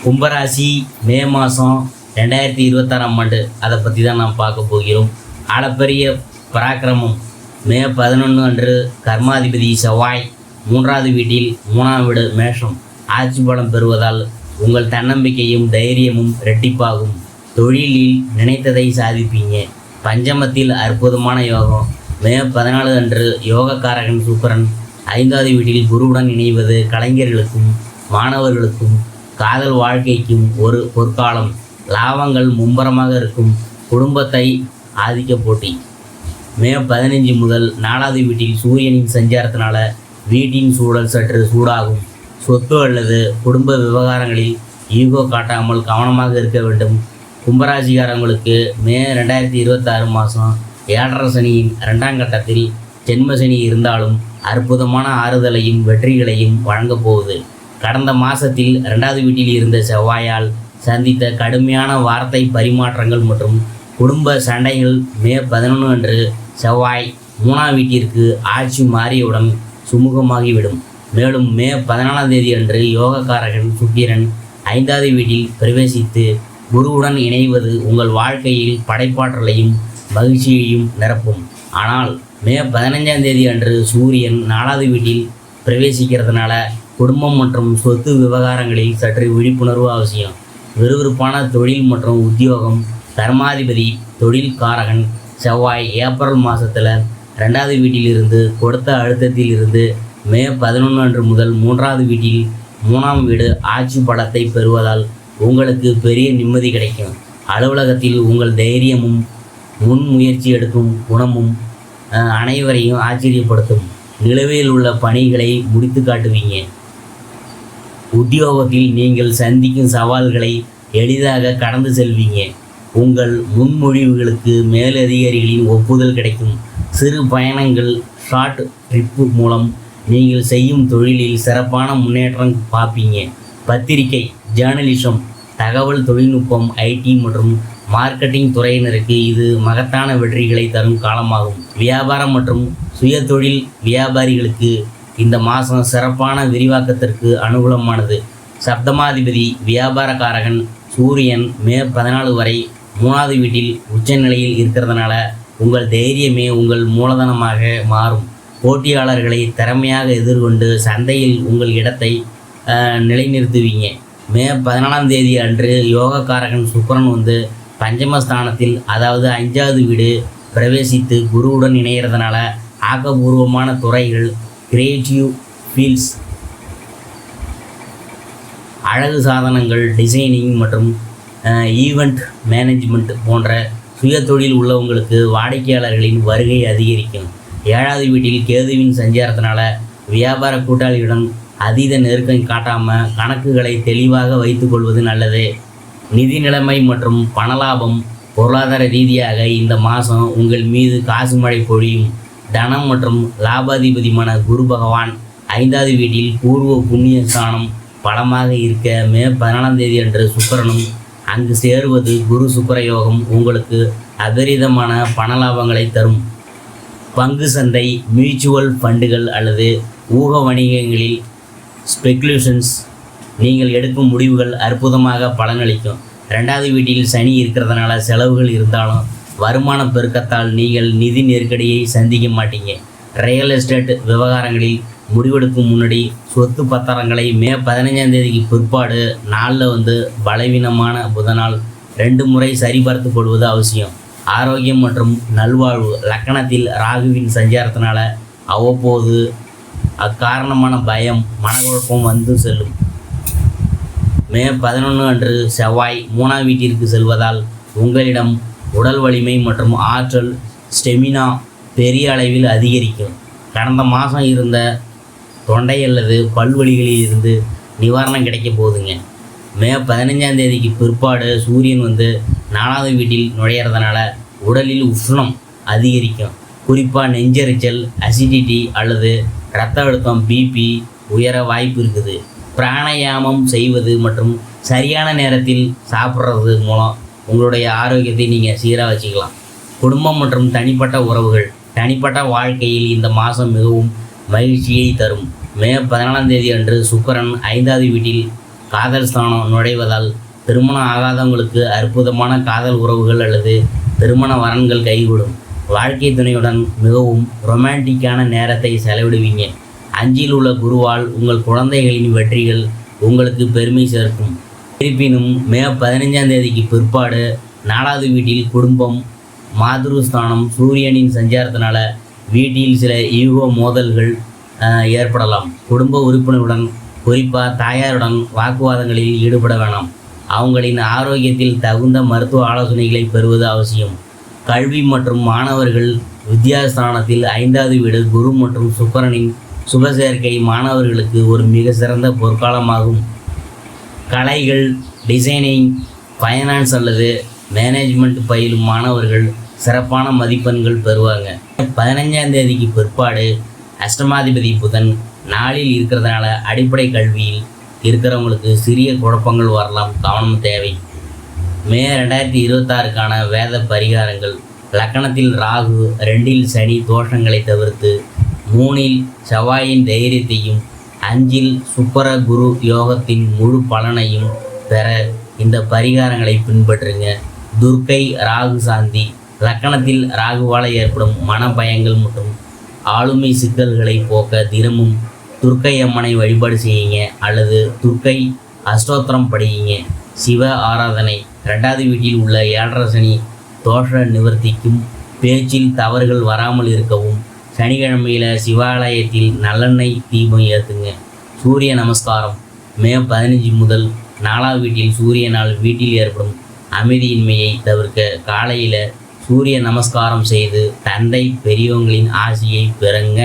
கும்பராசி மே மாதம் 2026ஆம் ஆண்டு அதை பற்றி தான் நாம் பார்க்க போகிறோம். அளப்பரிய பராக்கிரமம். மே 11 அன்று கர்மாதிபதி செவ்வாய் 3வது வீட்டில் 3ஆம் வீடு மேஷம் ஆட்சி பலம் பெறுவதால் உங்கள் தன்னம்பிக்கையும் தைரியமும் இரட்டிப்பாகும். தொழிலில் நினைத்ததை சாதிப்பீங்க. பஞ்சமத்தில் அற்புதமான யோகம். மே 14 அன்று யோகக்காரகன் சுக்கிரன் 5வது வீட்டில் குருவுடன் இணைவது கலைஞர்களுக்கும் மாணவர்களுக்கும் காதல் வாழ்க்கைக்கும் ஒரு பொற்காலம். லாபங்கள் மும்பரமாக இருக்கும். குடும்பத்தை ஆதிக்க போட்டி. மே 15 முதல் 4வது வீட்டில் சூரியனின் சஞ்சாரத்தினால வீட்டின் சூழல் சற்று சூடாகும். சொத்து அல்லது குடும்ப விவகாரங்களில் ஈகோ காட்டாமல் கவனமாக இருக்க வேண்டும். கும்பராசிக்காரங்களுக்கு மே 2026 மாதம் 7.5 சனியின் 2ஆம் கட்டத்தில் ஜென்ம சனி இருந்தாலும் அற்புதமான ஆறுதலையும் வெற்றிகளையும் வழங்கப் போகுது. கடந்த மாதத்தில் 2வது வீட்டில் இருந்த செவ்வாயால் சந்தித்த கடுமையான வார்த்தை பரிமாற்றங்கள் மற்றும் குடும்ப சண்டைகள் மே 11 அன்று செவ்வாய் 3ஆம் வீட்டிற்கு ஆட்சி மாறியவுடன் சுமூகமாகிவிடும். மேலும் மே 14ஆம் தேதி அன்று யோகக்காரகன் சுக்கிரன் 5வது வீட்டில் பிரவேசித்து குருவுடன் இணைவது உங்கள் வாழ்க்கையில் படைப்பாற்றலையும் மகிழ்ச்சியையும் நிரப்பும். ஆனால் மே 15ஆம் தேதி அன்று சூரியன் 4வது வீட்டில் பிரவேசிக்கிறதுனால குடும்பம் மற்றும் சொத்து விவகாரங்களில் சற்று விழிப்புணர்வு அவசியம். விறுவிறுப்பான தொழில் மற்றும் உத்தியோகம். கர்மாதிபதி தொழில் காரகன் செவ்வாய் ஏப்ரல் மாதத்தில் 2வது வீட்டில் இருந்து கொடுத்த அழுத்தத்தில் இருந்து மே 11 அன்று முதல் 3வது வீட்டில் 3ஆம் வீடு ஆட்சி பலத்தை பெறுவதால் உங்களுக்கு பெரிய நிம்மதி கிடைக்கும். அலுவலகத்தில் உங்கள் தைரியமும் முன்முயற்சி எடுக்கும் குணமும் அனைவரையும் ஆச்சரியப்படுத்தும். நிலுவையில் உள்ள பணிகளை முடித்து காட்டுவீங்க. உத்தியோகத்தில் நீங்கள் சந்திக்கும் சவால்களை எளிதாக கடந்து செல்வீங்க. உங்கள் முன்மொழிவுகளுக்கு மேலதிகாரிகளின் ஒப்புதல் கிடைக்கும். சிறு பயணங்கள் ஷார்ட் ட்ரிப்பு மூலம் நீங்கள் செய்யும் தொழிலில் சிறப்பான முன்னேற்றம் பார்ப்பீங்க. பத்திரிகை ஜேர்னலிசம் தகவல் தொழில்நுட்பம் ஐடி மற்றும் மார்க்கெட்டிங் துறையினருக்கு இது மகத்தான வெற்றிகளை தரும் காலமாகும். வியாபாரம் மற்றும் சுய தொழில் வியாபாரிகளுக்கு இந்த மாதம் சிறப்பான விரிவாக்கத்திற்கு அனுகூலமானது. சப்தமாதிபதி வியாபாரக்காரகன் சூரியன் மே 14 வரை 3வது வீட்டில் உச்சநிலையில் இருக்கிறதுனால உங்கள் தைரியமே உங்கள் மூலதனமாக மாறும். போட்டியாளர்களை திறமையாக எதிர்கொண்டு சந்தையில் உங்கள் இடத்தை நிலைநிறுத்துவீங்க. மே 14ஆம் தேதி அன்று யோகக்காரகன் சுக்கிரன் வந்து பஞ்சமஸ்தானத்தில் அதாவது 5வது வீடு பிரவேசித்து குருவுடன் இணைகிறதுனால ஆக்கப்பூர்வமான துறைகள் கிரியேட்டிவ் ஃபீல்ட்ஸ் அழகு சாதனங்கள் டிசைனிங் மற்றும் ஈவெண்ட் மேனேஜ்மெண்ட் போன்ற சுய தொழில் உள்ளவங்களுக்கு வாடிக்கையாளர்களின் வருகை அதிகரிக்கும். 7வது வீட்டில் கேதுவின் சஞ்சாரத்தினால வியாபார கூட்டாளியுடன் அதீத நெருக்கம் காட்டாமல் கணக்குகளை தெளிவாக வைத்து கொள்வது நல்லது. நிதி நிலைமை மற்றும் பணலாபம். பொருளாதார ரீதியாக இந்த மாதம் உங்கள் மீது காசு மழை பொழியும். தனம் மற்றும் லாபாதிபதியான குரு பகவான் 5வது வீட்டில் பூர்வ புண்ணிய ஸ்தானம் பலமாக இருக்க மே 14ஆம் தேதி அன்று சுக்கிரனும் அங்கு சேருவது குரு சுக்கிர யோகம் உங்களுக்கு அபரிதமான பணலாபங்களை தரும். பங்கு சந்தை மியூச்சுவல் ஃபண்டுகள் அல்லது ஊக வணிகங்களில் ஸ்பெகுலேஷன்ஸ் நீங்கள் எடுக்கும் முடிவுகள் அற்புதமாக பலனளிக்கும். 2வது வீட்டில் சனி இருக்கிறதுனால செலவுகள் இருந்தாலும் வருமான பெருக்கத்தால் நீங்கள் நிதி நெருக்கடியை சந்திக்க மாட்டீங்க. ரியல் எஸ்டேட் விவகாரங்களில் முடிவெடுக்கும் முன்னாடி சொத்து பத்திரங்களை மே 15ஆம் தேதிக்கு பிற்பாடு நாளில் பலவீனமான புதனால் 2 முறை சரிபார்த்து கொள்வது அவசியம். ஆரோக்கியம் மற்றும் நல்வாழ்வு. லக்கணத்தில் ராகுவின் சஞ்சாரத்தினால அவ்வப்போது அக்காரணமான பயம் மனக்குழப்பம் வந்து செல்லும். மே 11 அன்று செவ்வாய் 3ஆம் வீட்டிற்கு செல்வதால் உங்களிடம் உடல் வலிமை மற்றும் ஆற்றல் ஸ்டெமினா பெரிய அளவில் அதிகரிக்கும். கடந்த மாதம் இருந்த தொண்டை அல்லது பல்வலிகளில் இருந்து நிவாரணம் கிடைக்க போகுதுங்க. மே 15ஆம் தேதிக்கு பிற்பாடு சூரியன் 4வது வீட்டில் நுழையிறதுனால உடலில் உஷ்ணம் அதிகரிக்கும். குறிப்பாக நெஞ்செரிச்சல் அசிடிட்டி அல்லது இரத்த அழுத்தம் பிபி உயர வாய்ப்பு இருக்குது. பிராணாயாமம் செய்வது மற்றும் சரியான நேரத்தில் சாப்பிட்றது மூலம் உங்களுடைய ஆரோக்கியத்தை நீங்கள் சீராக வச்சுக்கலாம். குடும்பம் மற்றும் தனிப்பட்ட உறவுகள். தனிப்பட்ட வாழ்க்கையில் இந்த மாதம் மிகவும் மகிழ்ச்சியை தரும். மே 14ஆம் தேதி அன்று சுக்கிரன் 5வது வீட்டில் காதல் ஸ்தானம் நுழைவதால் திருமணம் ஆகாதவங்களுக்கு அற்புதமான காதல் உறவுகள் அல்லது திருமண வரன்கள் கைகூடும். வாழ்க்கை துணையுடன் மிகவும் ரொமான்டிக்கான நேரத்தை செலவிடுவீங்க. 5இல் உள்ள குருவால் உங்கள் குழந்தைகளின் வெற்றிகள் உங்களுக்கு பெருமை சேர்க்கும். இருப்பினும் மே 15ஆம் தேதிக்கு பிற்பாடு 4வது வீட்டில் குடும்பம் மாதுருஸ்தானம் சூரியனின் சஞ்சாரத்தினால வீட்டில் சில ஈகோ மோதல்கள் ஏற்படலாம். குடும்ப உறுப்பினருடன் குறிப்பாக தாயாருடன் வாக்குவாதங்களில் ஈடுபட வேணாம். அவங்களின் ஆரோக்கியத்தில் தகுந்த மருத்துவ ஆலோசனைகளை பெறுவது அவசியம். கல்வி மற்றும் மாணவர்கள் வித்யாஸ்தானத்தில் 5வது வீடு குரு மற்றும் சுக்கிரனின் சுபசேர்க்கை மாணவர்களுக்கு ஒரு மிக சிறந்த பொற்காலமாகும். கலைகள், டிசைனிங், ஃபைனான்ஸ் அல்லது மேனேஜ்மெண்ட் பயிலும் மாணவர்கள் சிறப்பான மதிப்பெண்கள் பெறுவாங்க. 15ஆம் தேதிக்கு பிற்பாடு அஷ்டமாதிபதி புதன் 4இல் இருக்கிறதுனால அடிப்படை கல்வியில் இருக்கிறவங்களுக்கு சிறிய குழப்பங்கள் வரலாம், கவனம் தேவை. மே 2026க்கான வேத பரிகாரங்கள். லக்கணத்தில் ராகு, 2இல் சனி தோஷங்களை தவிர்த்து 3இல் செவ்வாயின் தைரியத்தையும் 5இல் சுக்கிர குரு யோகத்தின் முழு பலனையும் பெற இந்த பரிகாரங்களை பின்பற்றுங்க. துர்க்கை ராகு சாந்தி. லக்கணத்தில் ராகுவால் ஏற்படும் மனபயங்கள் மற்றும் ஆளுமை சிக்கல்களை போக்க தினமும் துர்க்கை அம்மனை வழிபாடு செய்யுங்க அல்லது துர்க்கை அஷ்டோத்திரம் படியுங்க. சிவ ஆராதனை. 2வது வீட்டில் உள்ள 7.5 சனி தோஷ நிவர்த்திக்கும் பேச்சில் தவறுகள் வராமல் இருக்கவும் சனிக்கிழமையில் சிவாலயத்தில் நல்லெண்ணெய் தீபம் ஏற்றுங்க. சூரிய நமஸ்காரம். மே 15 முதல் 4வது வீட்டில் சூரியனால் வீட்டில் ஏற்படும் அமைதியின்மையை தவிர்க்க காலையில் சூரிய நமஸ்காரம் செய்து தந்தை பெரியவங்களின் ஆசியை பெறுங்க.